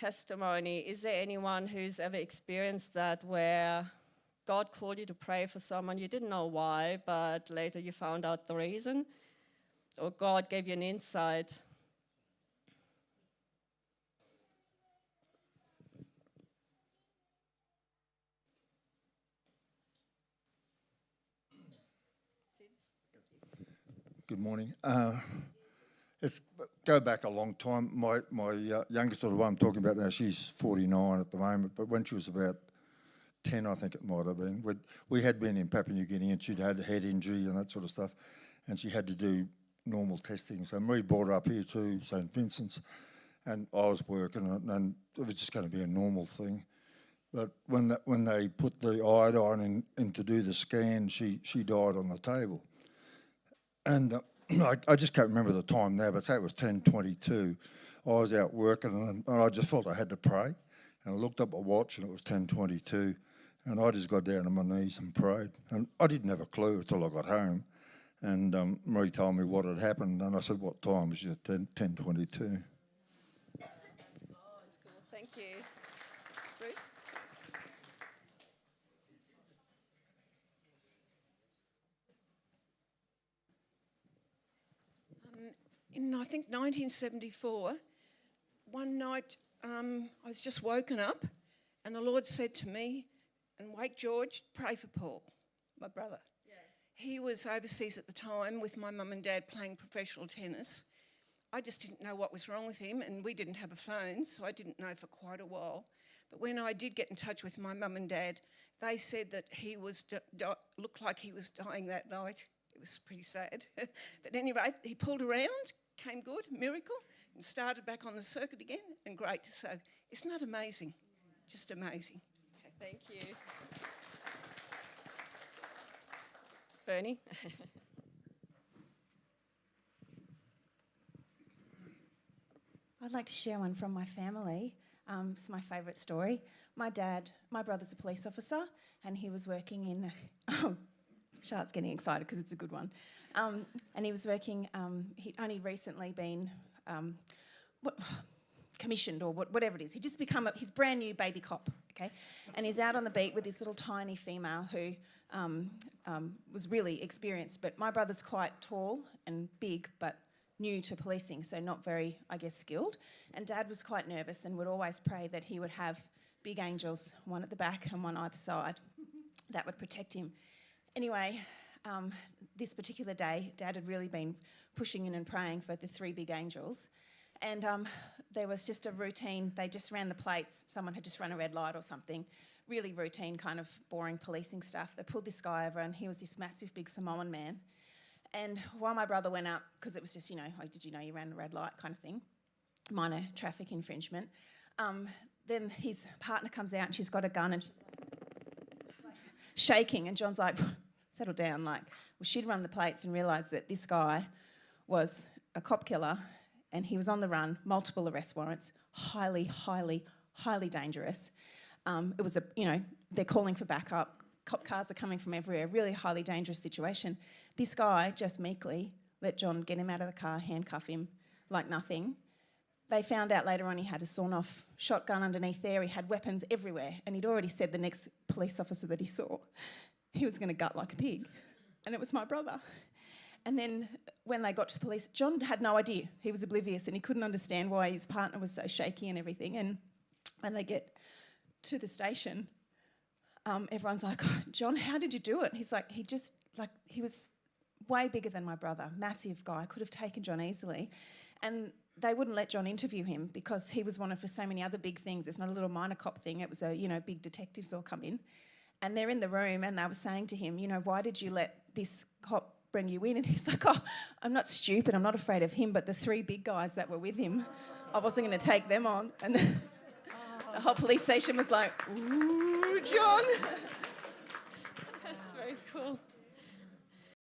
testimony, is there anyone who's ever experienced that where God called you to pray for someone, you didn't know why, but later you found out the reason? Or God gave you an insight? Good morning. It's go back a long time. My youngest daughter, the one I'm talking about now, she's 49 at the moment, but when she was about 10, I think it might have been, we had been in Papua New Guinea and she'd had a head injury and that sort of stuff, and she had to do normal testing. So Marie brought her up here to St. Vincent's, and I was working, and it was just going to be a normal thing. But when they put the iodine in to do the scan, she died on the table. And I just can't remember the time now, but say it was 10:22. I was out working, and I just felt I had to pray. And I looked up at my watch, and it was 10:22. And I just got down on my knees and prayed. And I didn't have a clue until I got home. And Marie told me what had happened, and I said, "What time?" She said, 10:22. Oh, that's cool. Thank you. Ruth? In, I think, 1974, one night I was just woken up and the Lord said to me, "And wake George, pray for Paul," my brother. Yeah. He was overseas at the time with my mum and dad playing professional tennis. I just didn't know what was wrong with him, and we didn't have a phone, so I didn't know for quite a while. But when I did get in touch with my mum and dad, they said that he was looked like he was dying that night. It was pretty sad. But anyway, he pulled around, came good, miracle, and started back on the circuit again, and great. So isn't that amazing? Just amazing. Okay, thank you. Bernie? I'd like to share one from my family. It's my favourite story. My brother's a police officer, and he was working in... Charlotte's getting excited because it's a good one. And he was working, he'd only recently been commissioned or whatever it is. He'd just become his brand new baby cop, okay? And he's out on the beat with this little tiny female who was really experienced. But my brother's quite tall and big, but new to policing, so not very, I guess, skilled. And Dad was quite nervous and would always pray that he would have big angels, one at the back and one either side, that would protect him. Anyway, this particular day, Dad had really been pushing in and praying for the 3 big angels. And there was just a routine, they just ran the plates, someone had just run a red light or something, really routine kind of boring policing stuff. They pulled this guy over and he was this massive big Samoan man. And while my brother went up, because it was just, like, did you know you ran a red light kind of thing, minor traffic infringement, then his partner comes out and she's got a gun and she's like shaking, and John's like, settle down. Like, well, she'd run the plates and realised that this guy was a cop killer and he was on the run, multiple arrest warrants, highly, highly, highly dangerous. It was they're calling for backup. Cop cars are coming from everywhere, really highly dangerous situation. This guy just meekly let John get him out of the car, handcuff him like nothing. They found out later on he had a sawn-off shotgun underneath there. He had weapons everywhere, and he'd already said the next police officer that he saw he was going to gut like a pig, and it was my brother. And then when they got to the police, John had no idea. He was oblivious, and he couldn't understand why his partner was so shaky and everything. And when they get to the station, everyone's like, "Oh, John, how did you do it?" He's like, he was way bigger than my brother, massive guy, could have taken John easily. And they wouldn't let John interview him because he was wanted for so many other big things. It's not a little minor cop thing. It was big detectives all come in. And they're in the room and they were saying to him, why did you let this cop bring you in? And he's like, "Oh, I'm not stupid. I'm not afraid of him, but the 3 big guys that were with him, I wasn't going to take them on." And the whole police station was like, "Ooh, John." That's very cool.